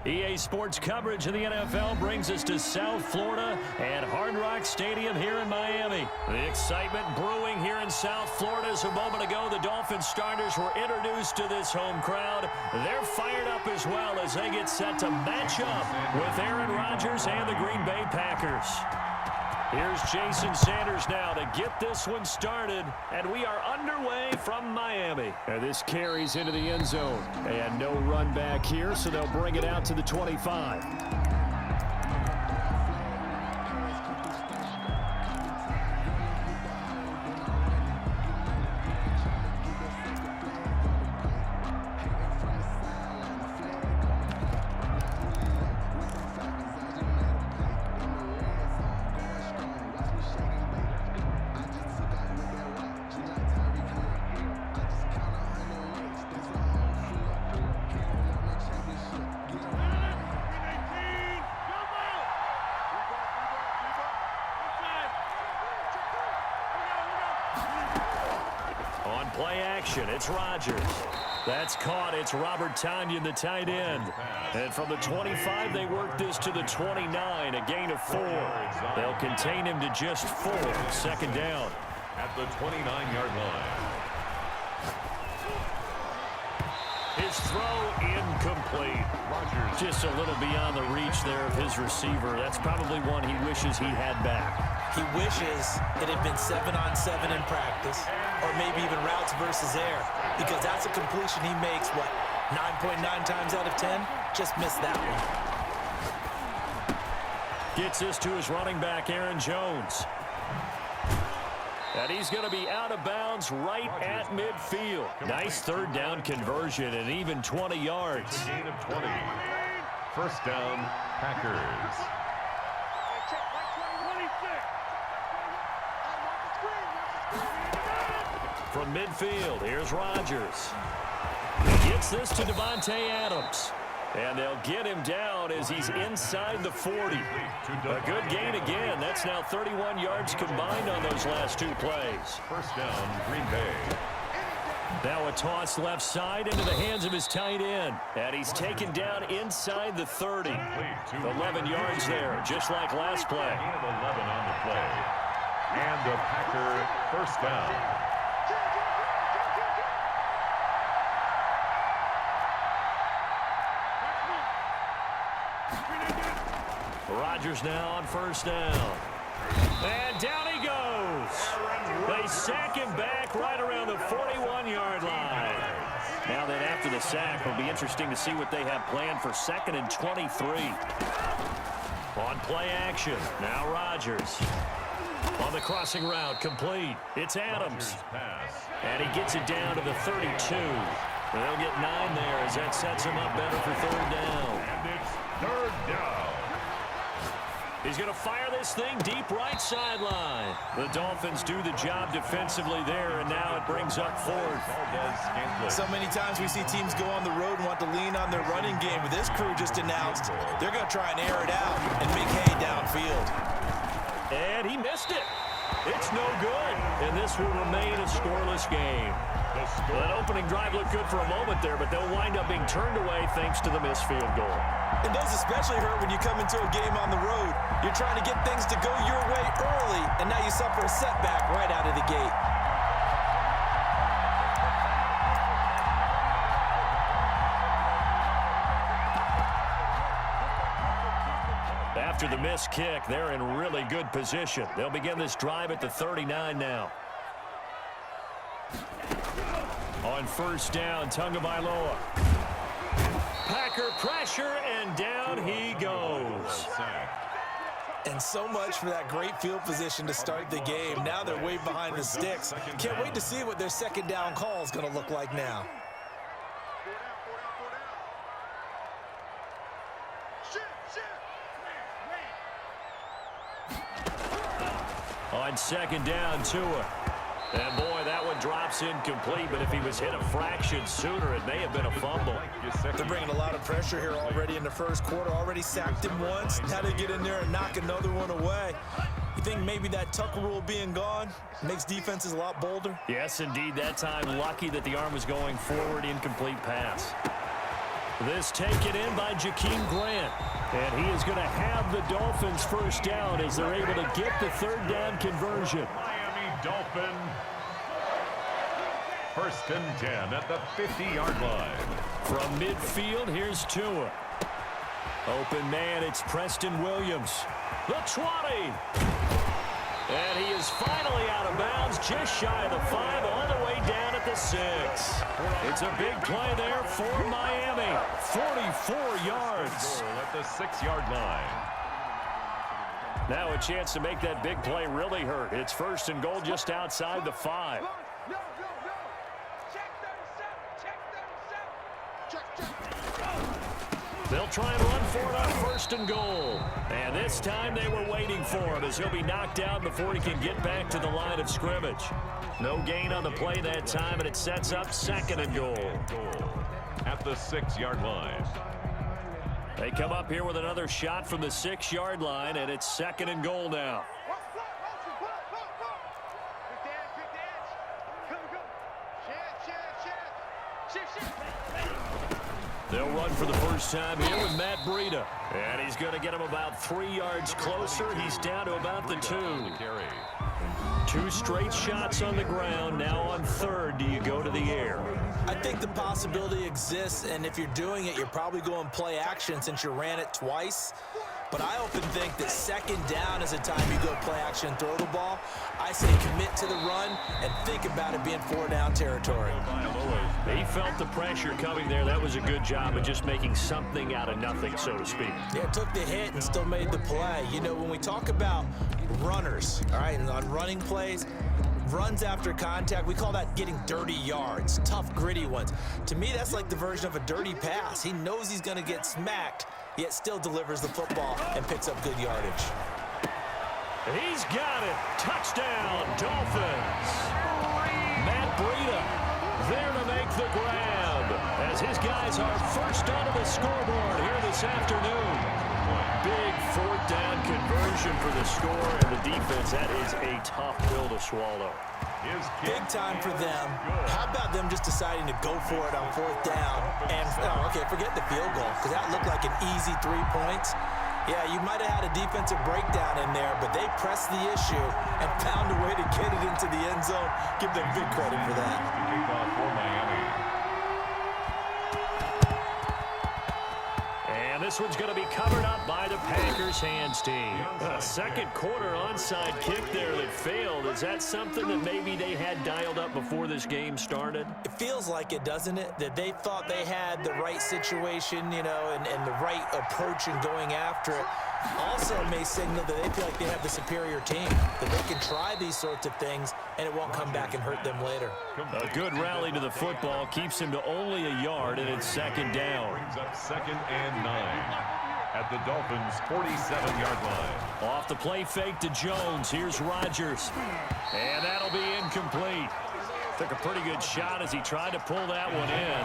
EA Sports coverage of the NFL brings us to South Florida and Hard Rock Stadium here in Miami. The excitement brewing here in South Florida as a moment ago the Dolphins starters were introduced to this home crowd. They're fired up as well as they get set to match up with Aaron Rodgers and the Green Bay Packers. Here's Jason Sanders now to get this one started, and we are underway from Miami. And this carries into the end zone, and no run back here, so they'll bring it out to the 25. Play action, it's Rodgers. That's caught, it's Robert Tonyan, the tight end. And from the 25, they work this to the 29, a gain of 4. They'll contain him to just 4, second down. At the 29-yard line. His throw incomplete. Rodgers just a little beyond the reach there of his receiver. That's probably one he wishes he had back. He wishes it had been 7-on-7 in practice, or maybe even routes versus air, because that's a completion he makes, 9.9 times out of 10? Just missed that one. Gets this to his running back, Aaron Jones. And he's going to be out of bounds right at midfield. Nice third down conversion and even 20 yards. Gain of 20. First down, Packers. From midfield, here's Rodgers. Gets this to Devontae Adams. And they'll get him down as he's inside the 40. A good gain again. That's now 31 yards combined on those last 2 plays. First down, Green Bay. Now a toss left side into the hands of his tight end. And he's taken down inside the 30. 11 yards there, just like last play. Gain of 11 on the play. And a Packer first down. Rodgers now on first down. And down he goes. They sack him back right around the 41-yard line. Now that after the sack, it'll be interesting to see what they have planned for 2nd and 23. On play action, now Rodgers. On the crossing route, complete. It's Adams. And he gets it down to the 32. They'll get 9 there as that sets him up better for third down. And it's third down. He's going to fire this thing deep right sideline. The Dolphins do the job defensively there, and now it brings up 4th. So many times we see teams go on the road and want to lean on their running game, but this crew just announced they're going to try and air it out and make hay downfield. And he missed it. It's no good, and this will remain a scoreless game. That opening drive looked good for a moment there, but they'll wind up being turned away thanks to the missed field goal. It does especially hurt when you come into a game on the road. You're trying to get things to go your way early, and now you suffer a setback right out of the gate. After the missed kick, they're in really good position. They'll begin this drive at the 39 now. On first down, Tagovailoa. Packer pressure, and down he goes. And so much for that great field position to start the game. Now they're way behind the sticks. Can't wait to see what their second down call is going to look like now. On second down, Tua. And boy, that one drops incomplete, but if he was hit a fraction sooner, it may have been a fumble. They're bringing a lot of pressure here already in the first quarter. Already sacked him once. Now they get in there and knock another one away. You think maybe that Tucker rule being gone makes defenses a lot bolder? Yes, indeed. That time, lucky that the arm was going forward, incomplete pass. This taken in by Jakeem Grant. And he is going to have the Dolphins first down as they're able to get the third down conversion. Miami Dolphin. First and 10 at the 50-yard line. From midfield, here's Tua. Open man, it's Preston Williams. The 20. And he is finally out of bounds, just shy of the 5, all the way down at the 6. It's a big play there for Miami. 44 yards. At the 6-yard line. Now a chance to make that big play really hurt. It's first and goal just outside the 5. They'll try and run for it on first and goal. And this time they were waiting for him as he'll be knocked out before he can get back to the line of scrimmage. No gain on the play that time, and it sets up second and goal. At the 6-yard line. They come up here with another shot from the 6-yard line, and it's second and goal now. They'll run for the first time here with Matt Breida. And he's going to get him about 3 yards closer. He's down to about the 2. 2 straight shots on the ground. Now on third, do you go to the air? I think the possibility exists, and if you're doing it, you're probably going play action since you ran it twice. But I often think that second down is a time you go play action and throw the ball. I say commit to the run and think about it being 4-down territory. He felt the pressure coming there. That was a good job of just making something out of nothing, so to speak. Yeah, took the hit and still made the play. You know, when we talk about runners, all right, and on running plays, runs after contact, we call that getting dirty yards, tough, gritty ones. To me, that's like the version of a dirty pass. He knows he's going to get smacked, yet still delivers the football and picks up good yardage. He's got it. Touchdown, Dolphins. Matt Breida there to make the grab as his guys are first onto the scoreboard here this afternoon. Big fourth down conversion for the score, and the defense, that is a tough pill to swallow. Big time for them. How about them just deciding to go for it on fourth down? And, forget the field goal, because that looked like an easy 3 points. Yeah, you might have had a defensive breakdown in there, but they pressed the issue and found a way to get it into the end zone. Give them big credit for that. For Miami. And this one's going to be covered up by the Packers hands team. A second quarter onside kick there that failed. Is that something that maybe they had dialed up before this game started? It feels like it, doesn't it? That they thought they had the right situation, you know, and the right approach in going after it. Also may signal that they feel like they have the superior team, that they can try these sorts of things and it won't come back and hurt them later. A good rally to the football keeps him to only a yard, and it's second down. Brings up 2nd and 9 at the Dolphins' 47-yard line. Off the play fake to Jones. Here's Rodgers. And that'll be incomplete. Took a pretty good shot as he tried to pull that one in.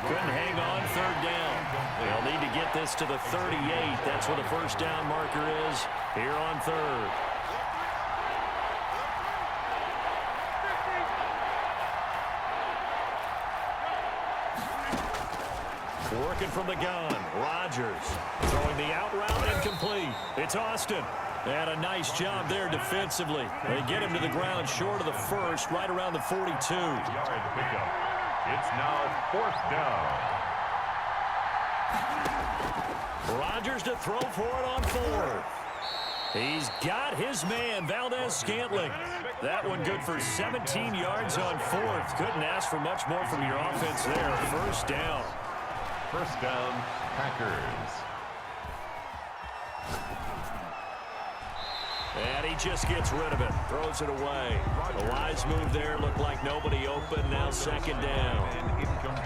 Couldn't hang on third down. They'll need to get this to the 38. That's where the first down marker is here on third. Working from the gun. Rodgers throwing the out route incomplete. It's Austin. And a nice job there defensively. They get him to the ground short of the first, right around the 42. Yard pickup. It's now 4th down. Rodgers to throw for it on 4th. He's got his man, Valdez-Scantling. That one good for 17 yards on 4th. Couldn't ask for much more from your offense there. First down. First down, Packers. And he just gets rid of it. Throws it away. A wise move there. Looked like nobody open. Now second down.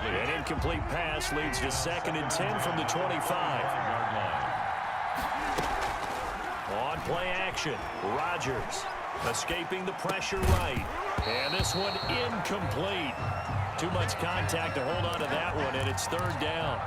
An incomplete pass leads to 2nd and 10 from the 25. On play action. Rodgers escaping the pressure right. And this one incomplete. Too much contact to hold on to that one, and it's 3rd down.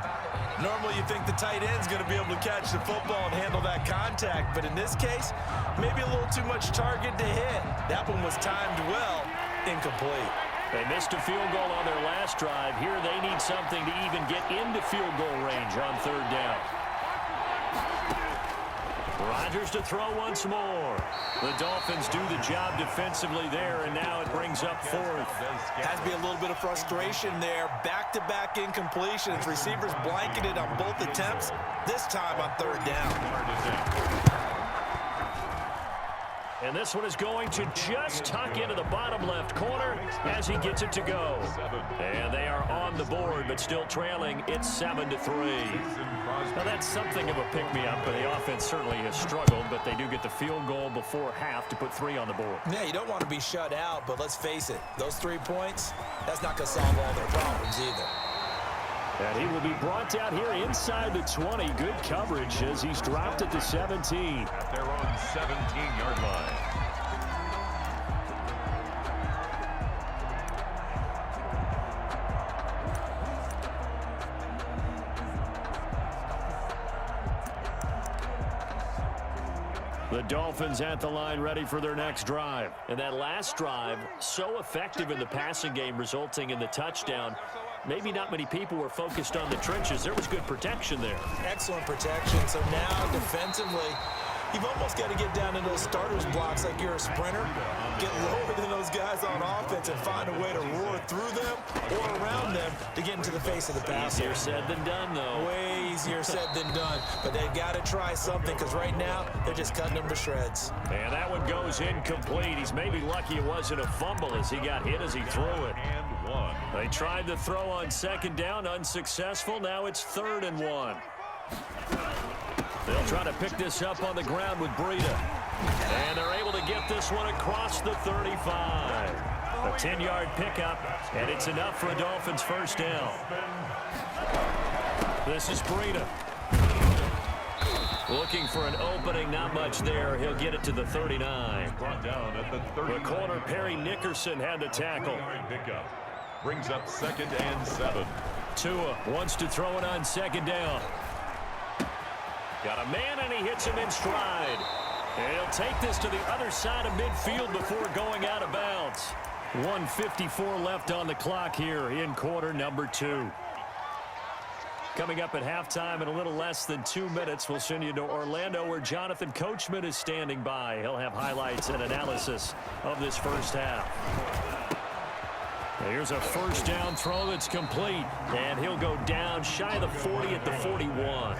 Normally you think the tight end's going to be able to catch the football and handle that contact, but in this case, maybe a little too much target to hit. That one was timed well, incomplete. They missed a field goal on their last drive. Here they need something to even get into field goal range on third down. Rodgers to throw once more. The Dolphins do the job defensively there, and now it brings up fourth. Has to be a little bit of frustration there. Back-to-back incompletions. Receivers blanketed on both attempts, this time on third down. And this one is going to just tuck into the bottom left corner as he gets it to go. And they are on the board, but still trailing. It's 7-3. Now, that's something of a pick-me-up, but the offense certainly has struggled, but they do get the field goal before half to put 3 on the board. Yeah, you don't want to be shut out, but let's face it, those 3 points, that's not going to solve all their problems either. And he will be brought down here inside the 20. Good coverage as he's dropped at the 17. At their own 17-yard line. The Dolphins at the line ready for their next drive. And that last drive, so effective in the passing game, resulting in the touchdown. Maybe not many people were focused on the trenches. There was good protection there. Excellent protection. So now defensively, you've almost got to get down into those starters blocks like you're a sprinter. Get lower than those guys on offense and find a way to roar through them or around them to get into the face of the passer. Easier said than done, though. Way easier said than done. But they've got to try something because right now they're just cutting them to shreds. And that one goes incomplete. He's maybe lucky it wasn't a fumble as he got hit as he threw it. And 1. They tried to throw on second down, unsuccessful. Now it's 3rd and 1. They'll try to pick this up on the ground with Breida. And they're able to get this one across the 35. A 10-yard pickup, and it's enough for a Dolphins first down. This is Breida. Looking for an opening, not much there. He'll get it to the 39. Brought down at the 39. The corner, Perry Nickerson, had to tackle. Pickup. Brings up 2nd and 7. Tua wants to throw it on second down. Got a man, and he hits him in stride. And he'll take this to the other side of midfield before going out of bounds. 1:54 left on the clock here in quarter number 2. Coming up at halftime in a little less than 2 minutes, we'll send you to Orlando where Jonathan Coachman is standing by. He'll have highlights and analysis of this first half. Here's a first down throw that's complete, and he'll go down shy of the 40 at the 41.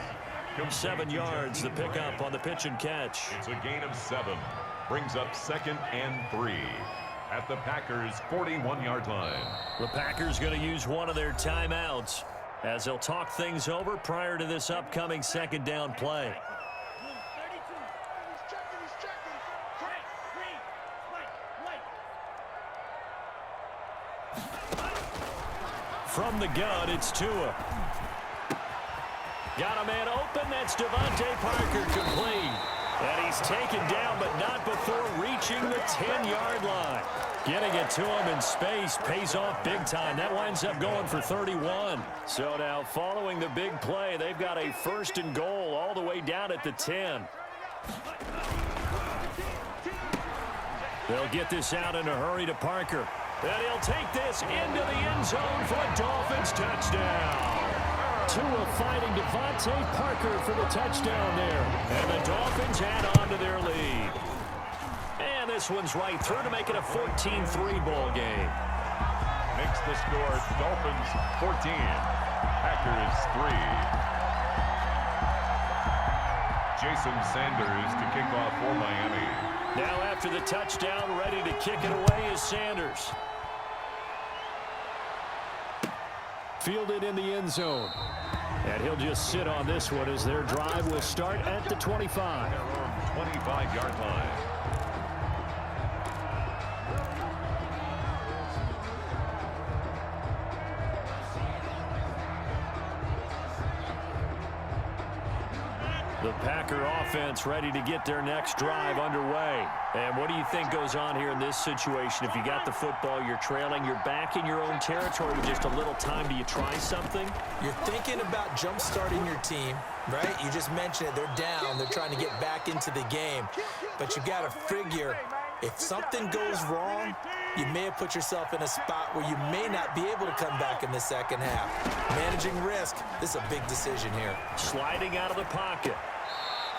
7 yards, the pickup on the pitch and catch. It's a gain of 7. Brings up 2nd and 3 at the Packers' 41-yard line. The Packers going to use one of their timeouts as they'll talk things over prior to this upcoming second down play. From the gun, it's Tua. Got a man open. That's Devontae Parker complete. And he's taken down, but not before reaching the 10-yard line. Getting it to him in space pays off big time. That winds up going for 31. So now following the big play, they've got a 1st and goal all the way down at the 10. They'll get this out in a hurry to Parker. And he'll take this into the end zone for a Dolphins touchdown. Tua fighting Devontae Parker for the touchdown there. And the Dolphins add on to their lead. And this one's right through to make it a 14-3 ball game. Makes the score Dolphins 14, Packers 3. Jason Sanders to kick off for Miami. Now after the touchdown, ready to kick it away is Sanders. Fielded in the end zone. And he'll just sit on this one as their drive will start at the 25. Their own 25-yard line. The Packer offense ready to get their next drive underway. And what do you think goes on here in this situation? If you got the football, you're trailing, you're back in your own territory with just a little time. Do you try something? You're thinking about jump-starting your team, right? You just mentioned it. They're down. They're trying to get back into the game. But you've got to figure If something goes wrong, you may have put yourself in a spot where you may not be able to come back in the second half. Managing risk, this is a big decision here. Sliding out of the pocket.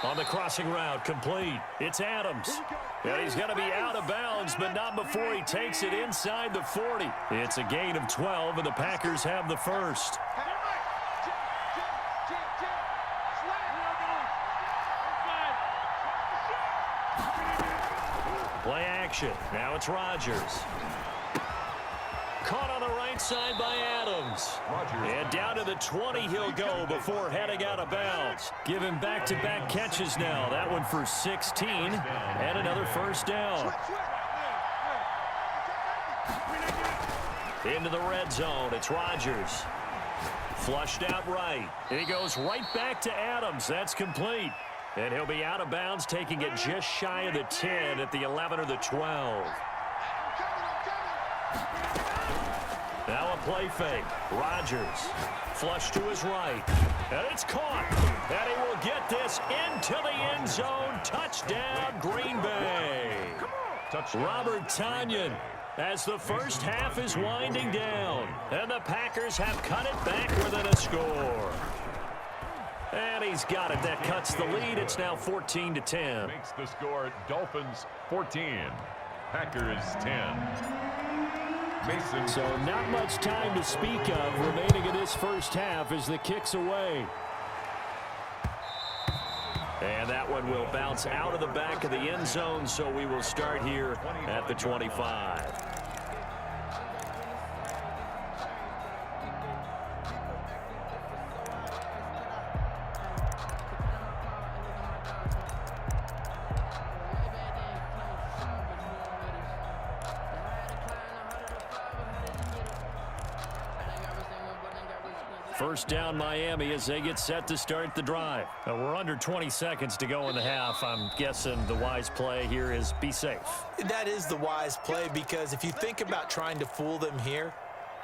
On the crossing route, complete. It's Adams. And he's going to be out of bounds, but not before he takes it inside the 40. It's a gain of 12, and the Packers have the first. Play action. Now it's Rodgers. Caught on the right side by Adams. And down to the 20 he'll go before heading out of bounds. Give him back-to-back catches now. That one for 16 and another first down. Into the red zone. It's Rodgers. Flushed out right. He goes right back to Adams. That's complete. And he'll be out of bounds, taking it just shy of the 10 at the 11 or the 12. Now a play fake. Rodgers. Flush to his right. And it's caught. And he will get this into the end zone. Touchdown, Green Bay. Robert Tonyan as the first half is winding down. And the Packers have cut it back within a score. And he's got it. That cuts the lead. It's now 14-10. Makes the score Dolphins 14, Packers 10. Mason. So not much time to speak of remaining in this first half as the kick's away. And that one will bounce out of the back of the end zone, so we will start here at the 25. First down Miami as they get set to start the drive. We're under 20 seconds to go in the half. I'm guessing the wise play here is be safe. That is the wise play, because if you think about trying to fool them here,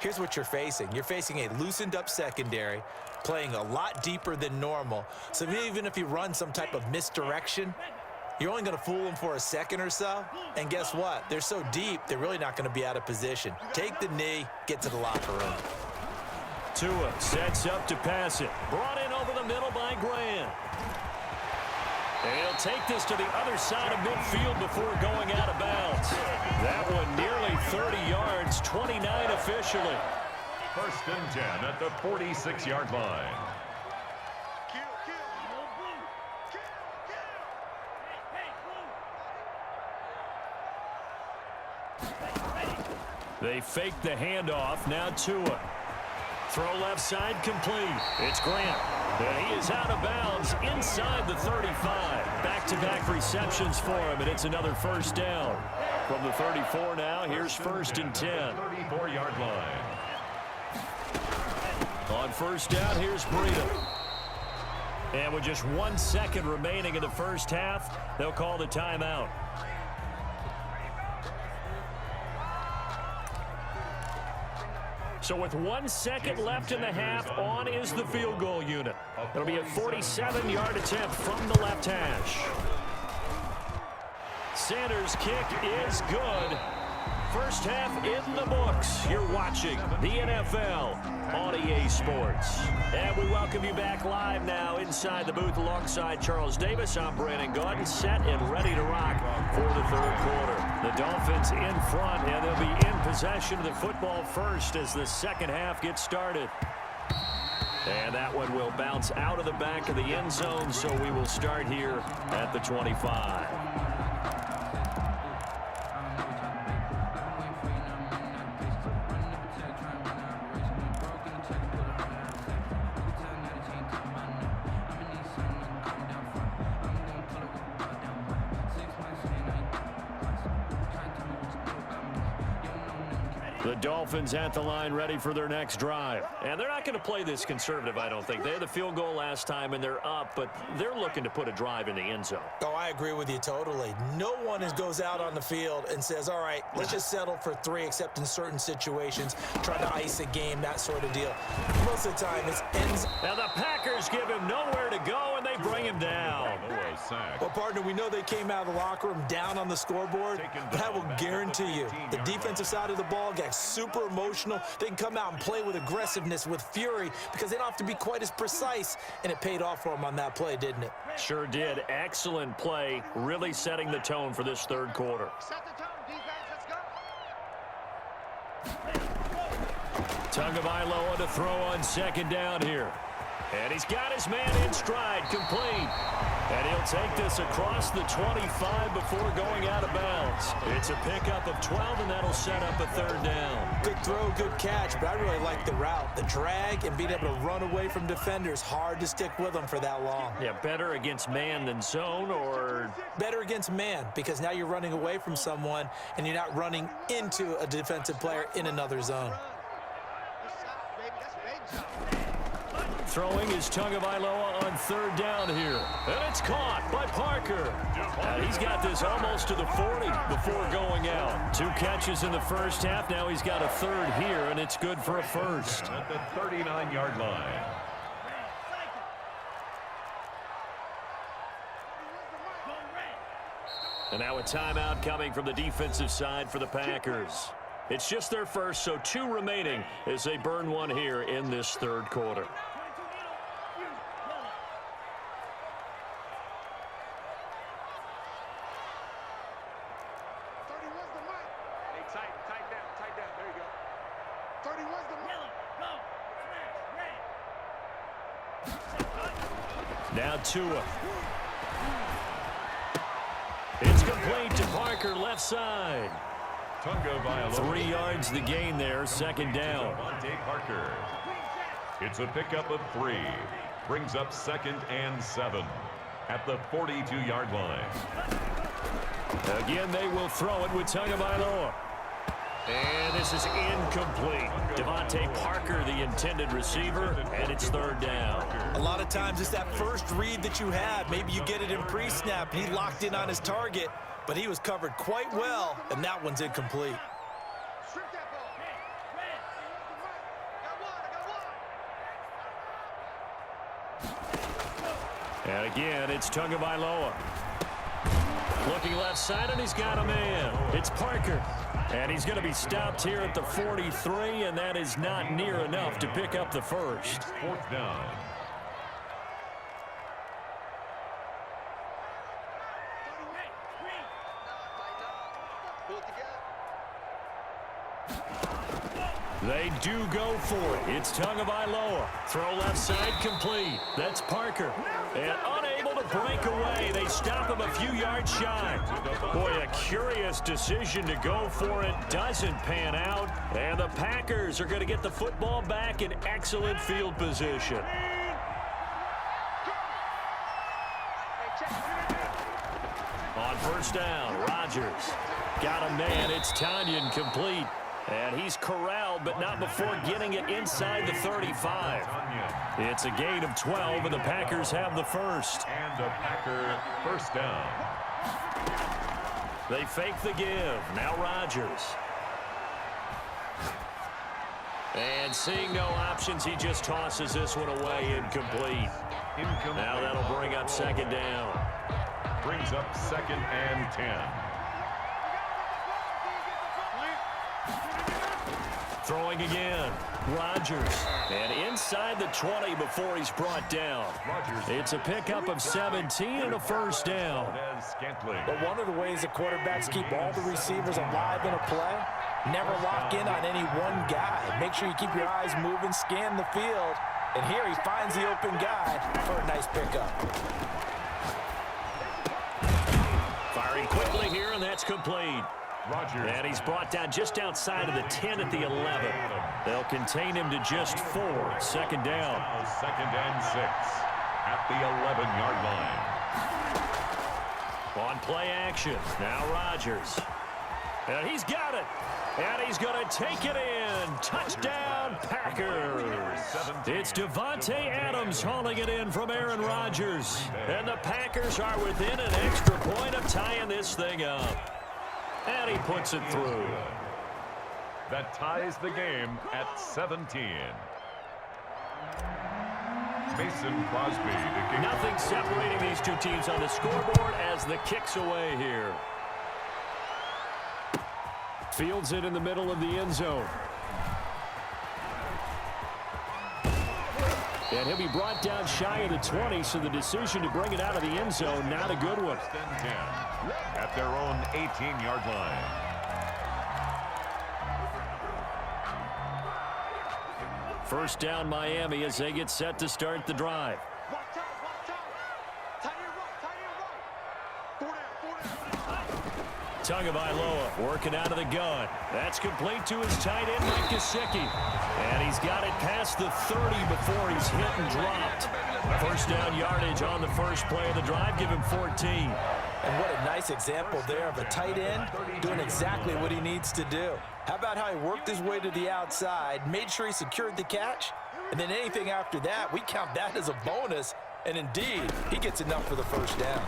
here's what you're facing. You're facing a loosened up secondary, playing a lot deeper than normal. So even if you run some type of misdirection, you're only going to fool them for a second or so. And guess what? They're so deep, they're really not going to be out of position. Take the knee, get to the locker room. Tua sets up to pass it. Brought in over the middle by Grant. And he'll take this to the other side of midfield before going out of bounds. That one nearly 30 yards, 29 officially. First and 10 at the 46-yard line. They fake the handoff. Now Tua. Throw left side complete. It's Grant. And he is out of bounds inside the 35. Back-to-back receptions for him, and it's another first down. From the 34 now, here's first and 10. 34-yard line. On first down, here's Breida. And with just 1 second remaining in the first half, they'll call the timeout. So with 1 second left in the half, on is the field goal unit. It'll be a 47-yard attempt from the left hash. Sanders' kick is good. First half in the books. You're watching the NFL on EA Sports. And we welcome you back live now inside the booth alongside Charles Davis. I'm Brandon Gordon, set and ready to rock for the third quarter. The Dolphins in front, and they'll be in possession of the football first as the second half gets started. And that one will bounce out of the back of the end zone, so we will start here at the 25. The Dolphins at the line ready for their next drive. And they're not going to play this conservative, I don't think. They had the field goal last time, and they're up, but they're looking to put a drive in the end zone. Oh, I agree with you totally. No one goes out on the field and says, all right, let's just settle for 3, except in certain situations, try to ice a game, that sort of deal. Most of the time, it's ends. Now the Packers give him nowhere to go, and they bring him down. sack. Well, partner, we know they came out of the locker room down on the scoreboard, but I will guarantee you the defensive side of the ball got super emotional. They can come out and play with aggressiveness, with fury, because they don't have to be quite as precise, and it paid off for them on that play, didn't it? Sure did. Excellent play, really setting the tone for this third quarter. Set the tone, defense, let's go. Tagovailoa to throw on second down here. And he's got his man in stride, complete. And he'll take this across the 25 before going out of bounds. It's a pickup of 12, and that'll set up a third down. Good throw, good catch, but I really like the route. The drag and being able to run away from defenders, hard to stick with them for that long. Yeah, better against man than zone, or? Better against man, because now you're running away from someone, and you're not running into a defensive player in another zone. Throwing is Tagovailoa on third down here. And it's caught by Parker. And he's got this almost to the 40 before going out. 2 catches in the first half. Now he's got a third here, and it's good for a first. At the 39-yard line. And now a timeout coming from the defensive side for the Packers. It's just their first, so 2 remaining as they burn one here in this third quarter. Now Tua. It's complete to Parker, left side. 3 yards the gain there, second down. Parker. It's a pickup of 3. Brings up 2nd and 7 at the 42-yard line. Again, they will throw it with Tagovailoa. And this is incomplete. Devontae Parker, the intended receiver, and it's third down. A lot of times it's that first read that you have. Maybe you get it in pre-snap, and he locked in on his target, but he was covered quite well, and that one's incomplete. And again, it's Tagovailoa. Looking left side, and he's got a man. It's Parker. And he's going to be stopped here at the 43, and that is not near enough to pick up the first. 4th down. They do go for it. It's Tagovailoa. Throw left side, complete. That's Parker. And unable to break away. They stop him a few yards shy. Boy, a curious decision to go for it. Doesn't pan out. And the Packers are going to get the football back in excellent field position. On first down, Rodgers. Got a man. It's Tanyan, complete. And he's corralled, but not before getting it inside the 35. It's a gain of 12, and the Packers have the first. And a Packer first down. They fake the give. Now Rodgers. And seeing no options, he just tosses this one away, incomplete. Now that'll bring up second down. Brings up 2nd and 10. Throwing again. Rodgers. And inside the 20 before he's brought down. It's a pickup of 17 and a first down. But one of the ways the quarterbacks keep all the receivers alive in a play, never lock in on any one guy. Make sure you keep your eyes moving, scan the field. And here he finds the open guy for a nice pickup. Firing quickly here, and that's complete. Rodgers. And he's brought down just outside of the 10 at the 11. They'll contain him to just 4. Second down. 2nd and 6 at the 11-yard line. On play action. Now Rodgers. And he's got it. And he's going to take it in. Touchdown, Packers. It's Davante Adams hauling it in from Aaron Rodgers. And the Packers are within an extra point of tying this thing up. And he puts it through. That ties the game at 17. Mason Crosby to kick. Nothing separating these two teams on the scoreboard as the kick's away here. Fields it in the middle of the end zone. And he'll be brought down shy of the 20, so the decision to bring it out of the end zone, not a good one. 10 at their own 18-yard line. First down Miami as they get set to start the drive. Watch out, watch out. Tight end right, tight end right. 4 down. Tagovailoa working out of the gun. That's complete to his tight end, Mike Gesicki. And he's got it past the 30 before he's hit and dropped. First down yardage on the first play of the drive. Give him 14. And what a nice example there of a tight end doing exactly what he needs to do. How about how he worked his way to the outside, made sure he secured the catch, and then anything after that, we count that as a bonus. And indeed, he gets enough for the first down.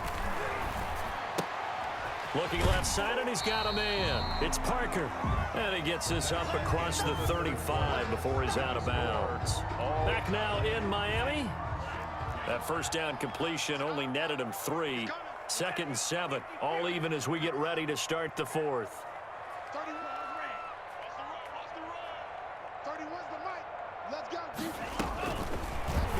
Looking left side, and he's got a man. It's Parker. And he gets this up across the 35 before he's out of bounds. Back now in Miami. That first down completion only netted him 3. 2nd and 7. All even as we get ready to start the fourth. 31 watch the run. 31's the mic. Let's go.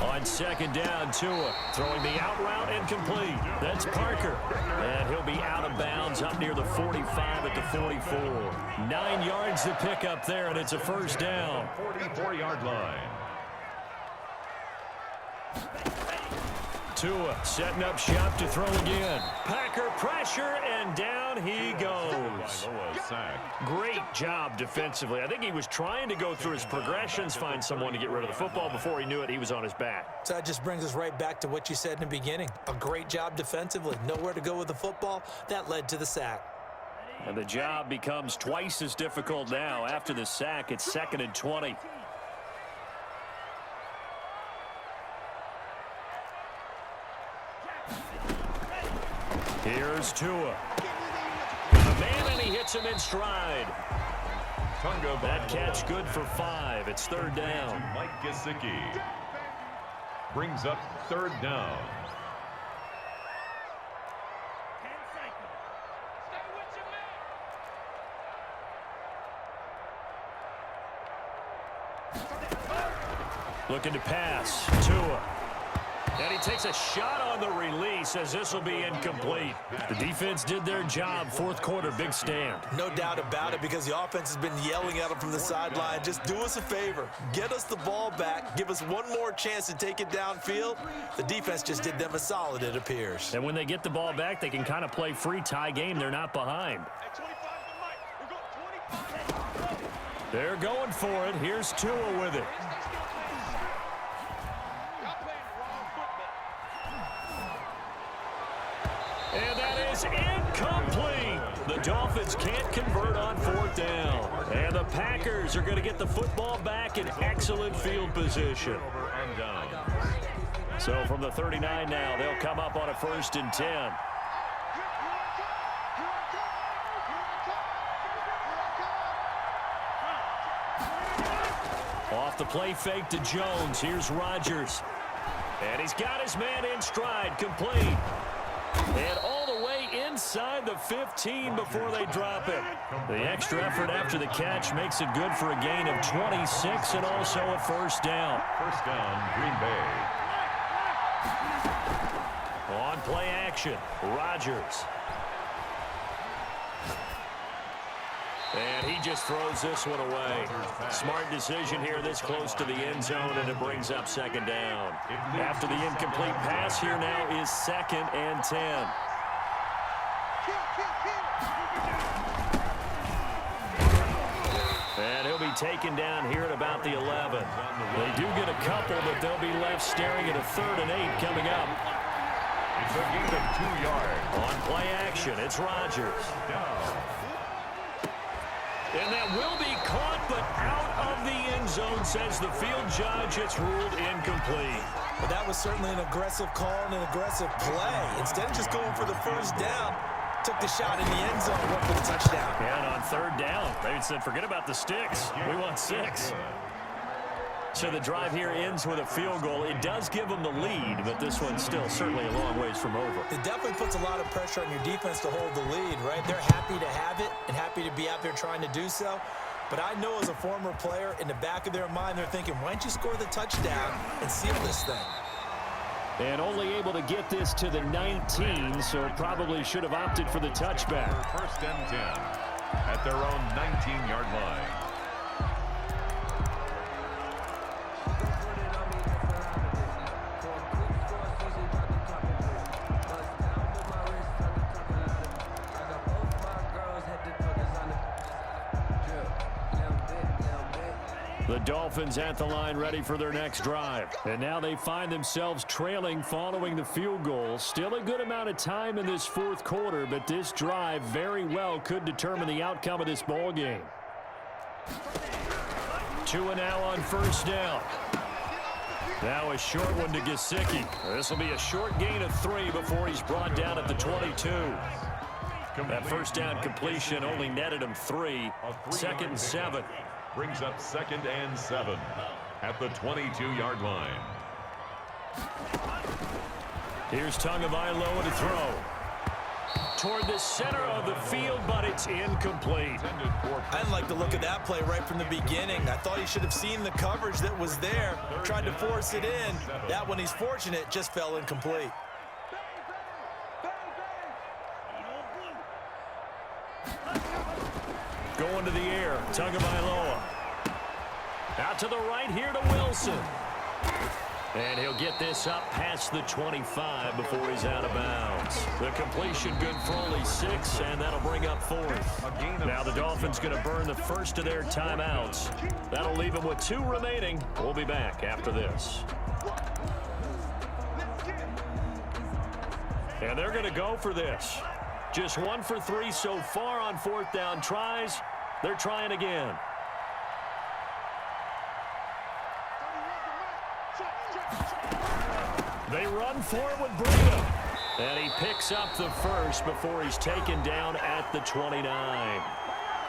On second down, Tua throwing the out route incomplete. That's Parker. And he'll be out of bounds up near the 45 at the 44. 9 yards to pick up there, and it's a first down. 44-yard line. Tua setting up shop to throw again. Packer pressure, and down he goes. Great job defensively. I think he was trying to go through his progressions, find someone to get rid of the football. Before he knew it, he was on his back. So that just brings us right back to what you said in the beginning. A great job defensively. Nowhere to go with the football. That led to the sack. And the job becomes twice as difficult now. After the sack, it's 2nd and 20. Here's Tua. A man, and he hits him in stride. That catch good for 5. It's 3rd down. Mike Gesicki brings up 3rd down. Looking to pass. Tua. And he takes a shot on the release as this will be incomplete. The defense did their job. 4th quarter, big stand. No doubt about it, because the offense has been yelling at him from the sideline. Just do us a favor. Get us the ball back. Give us one more chance to take it downfield. The defense just did them a solid, it appears. And when they get the ball back, they can kind of play free tie game. They're not behind. They're going for it. Here's Tua with it. And that is incomplete. The Dolphins can't convert on 4th down. And the Packers are going to get the football back in excellent field position. So from the 39 now, they'll come up on a 1st and 10. Off the play fake to Jones. Here's Rodgers. And he's got his man in stride, complete. And all the way inside the 15 before they drop it. The extra effort after the catch makes it good for a gain of 26 and also a 1st down. 1st down, Green Bay. On play action, Rodgers. And he just throws this one away. Smart decision here this close to the end zone, and it brings up 2nd down. After the incomplete pass, here now is 2nd and 10. And he'll be taken down here at about the 11. They do get a couple, but they'll be left staring at a 3rd and 8 coming up. It's a gain of 2 yards. On play action, it's Rodgers. And that will be caught, but out of the end zone, says the field judge. It's ruled incomplete. But that was certainly an aggressive call and an aggressive play. Instead of just going for the 1st down, took the shot in the end zone and went for the touchdown. And on 3rd down, they said, forget about the sticks. We want 6. So the drive here ends with a field goal. It does give them the lead, but this one's still certainly a long ways from over. It definitely puts a lot of pressure on your defense to hold the lead, right? They're happy to have it and happy to be out there trying to do so. But I know as a former player, in the back of their mind, they're thinking, why don't you score the touchdown and seal this thing? And only able to get this to the 19, so probably should have opted for the touchback. First and 10 at their own 19-yard line. The Dolphins at the line ready for their next drive. And now they find themselves trailing following the field goal. Still a good amount of time in this fourth quarter, but this drive very well could determine the outcome of this ball game. Tua now on first down. Now a short one to Gesicki. This will be a short gain of 3 before he's brought down at the 22. That first down completion only netted him 3. Second and 7. Brings up second and 7 at the 22-yard line. Here's Tagovailoa to throw. Toward the center of the field, but it's incomplete. I didn't like the look of that play right from the beginning. I thought he should have seen the coverage that was there, tried to force it in. That one, he's fortunate, just fell incomplete. Going to the air, Tagovailoa. Out to the right here to Wilson. And he'll get this up past the 25 before he's out of bounds. The completion good for only 6, and that'll bring up 4th. Now the Dolphins going to burn the first of their timeouts. That'll leave them with 2 remaining. We'll be back after this. And they're going to go for this. Just 1 for 3 so far on 4th down tries. They're trying again. They run for it with Breida. And he picks up the first before he's taken down at the 29.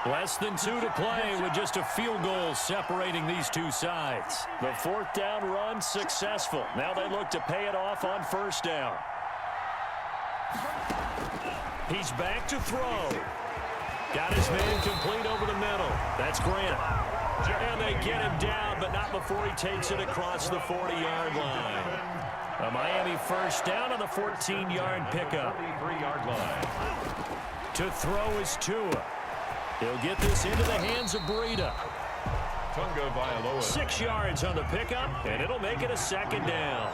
Less than 2 to play with just a field goal separating these two sides. The 4th down run successful. Now they look to pay it off on first down. He's back to throw. Got his man complete over the middle. That's Grant. And they get him down, but not before he takes it across the 40-yard line. A Miami first down on the 14-yard pickup. 43-yard line. To throw is Tua. He'll get this into the hands of Breida. Tagovailoa. 6 yards on the pickup, and it'll make it a second down.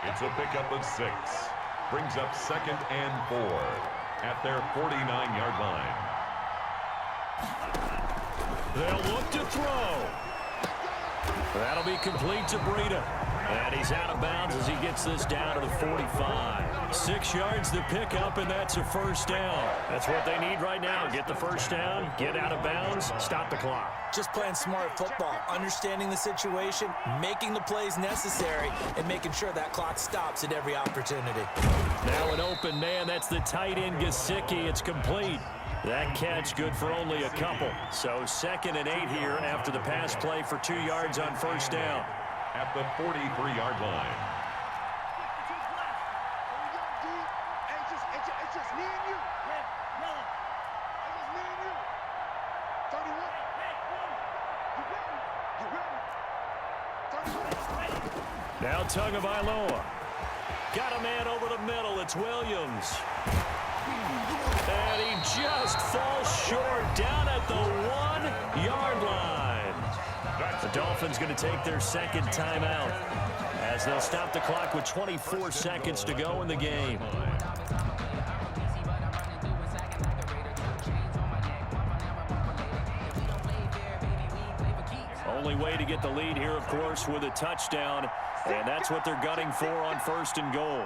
It's a pickup of 6. Brings up second and 4 at their 49-yard line. They'll look to throw. That'll be complete to Breida. And he's out of bounds as he gets this down to the 45. 6 yards to pick up, and that's a first down. That's what they need right now. Get the first down, get out of bounds, stop the clock. Just playing smart football, understanding the situation, making the plays necessary, and making sure that clock stops at every opportunity. Now an open man. That's the tight end Gesicki. It's complete. That catch good for only a couple. So 2nd and 8 here after the pass play for 2 yards on first down. At the 43-yard line. It's just me and you. It's just me and you. 31. You ready? 31. Now Tagovailoa. Got a man over the middle. It's Williams. And he just falls short down at the 1-yard line. The Dolphins going to take their second timeout as they'll stop the clock with 24 seconds to go in the game. Only way to get the lead here, of course, with a touchdown, and that's what they're gunning for on 1st and goal.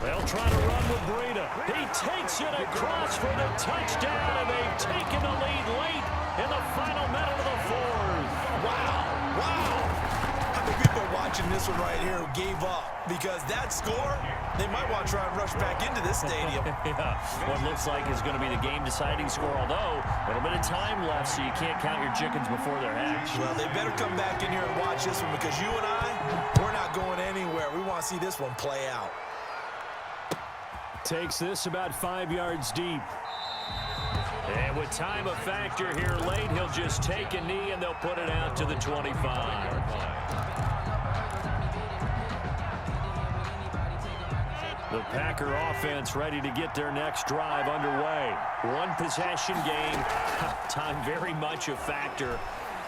They'll try to run with Breida. He takes it across for the touchdown, and they've taken the lead late in the final minute of the 4th. Wow. How many people are watching this one right here who gave up? Because that score, They might want to try and rush back into this stadium. Yeah, what looks like is going to be the game-deciding score, although a little bit of time left, so you can't count your chickens before they're hatched. Well, they better come back in here and watch this one, because you and I, we're not going anywhere. We want to see this one play out. Takes this about 5 yards deep. And with time a factor here late, he'll just take a knee and they'll put it out to the 25. The Packer offense ready to get their next drive underway. One possession game. Time very much a factor.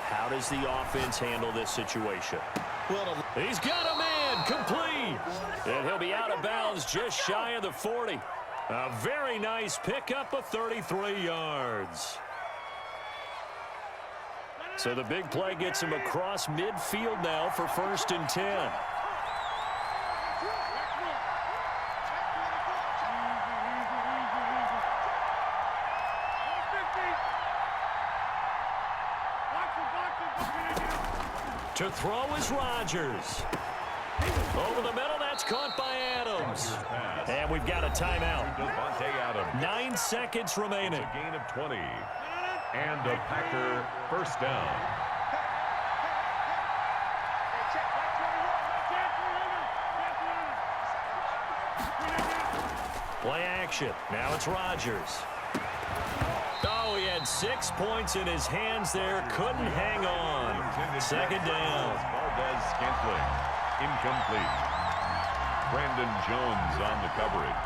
How does the offense handle this situation? Well, He's got a man complete. And he'll be out of bounds just shy of the 40. A very nice pickup of 33 yards. So the big play gets him across midfield now for 1st and 10. To throw is Rodgers. Over the middle, that's caught by Adams. And we've got a timeout. 9 seconds remaining. It's a gain of 20. And a Packer first down. Play action. Now it's Rodgers. Oh, he had 6 points in his hands there. Couldn't hang on. 2nd down. Valdez Scantling. Incomplete. Brandon Jones on the coverage.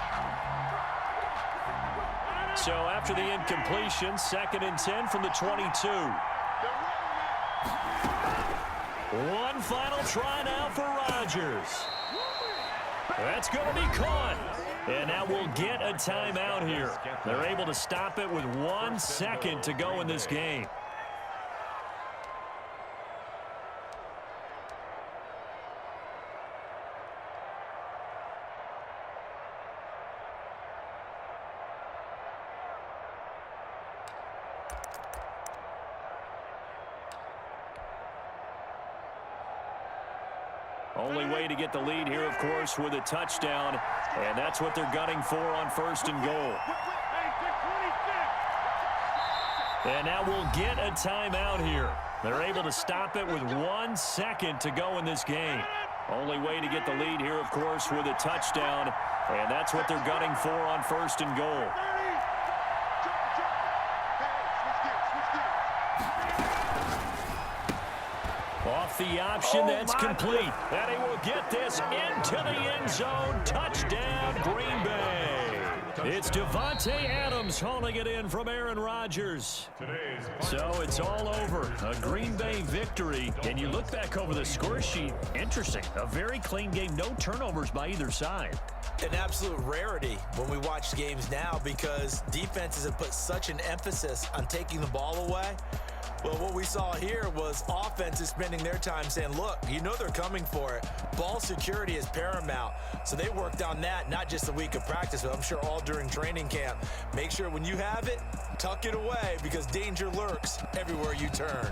So after the incompletion, 2nd and 10 from the 22. One final try now for Rodgers. That's going to be caught. And now we'll get a timeout here. They're able to stop it with 1 second to go in this game. Only way to get the lead here, of course, with a touchdown. And that's what they're gunning for on 1st and goal. And now we'll get a timeout here. They're able to stop it with 1 second to go in this game. Only way to get the lead here, of course, with a touchdown. And that's what they're gunning for on 1st and goal. Off the option, that's complete. And he will get this into the end zone. Touchdown, Green Bay. It's Davante Adams hauling it in from Aaron Rodgers. So it's all over. A Green Bay victory. And you look back over the score sheet. Interesting. A very clean game. No turnovers by either side. An absolute rarity when we watch games now, because defenses have put such an emphasis on taking the ball away. Well, what we saw here was offenses spending their time saying, look, you know they're coming for it. Ball security is paramount. So they worked on that, not just a week of practice, but I'm sure all during training camp. Make sure when you have it, tuck it away, because danger lurks everywhere you turn.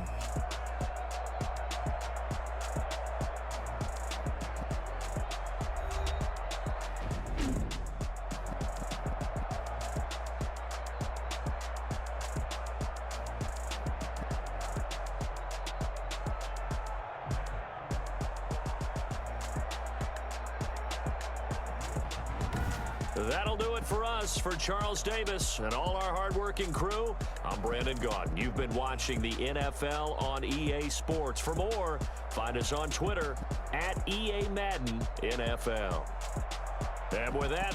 That'll do it for us. For Charles Davis and all our hardworking crew, I'm Brandon Gaudin. You've been watching the NFL on EA Sports. For more, find us on Twitter @EA Madden NFL. And with that,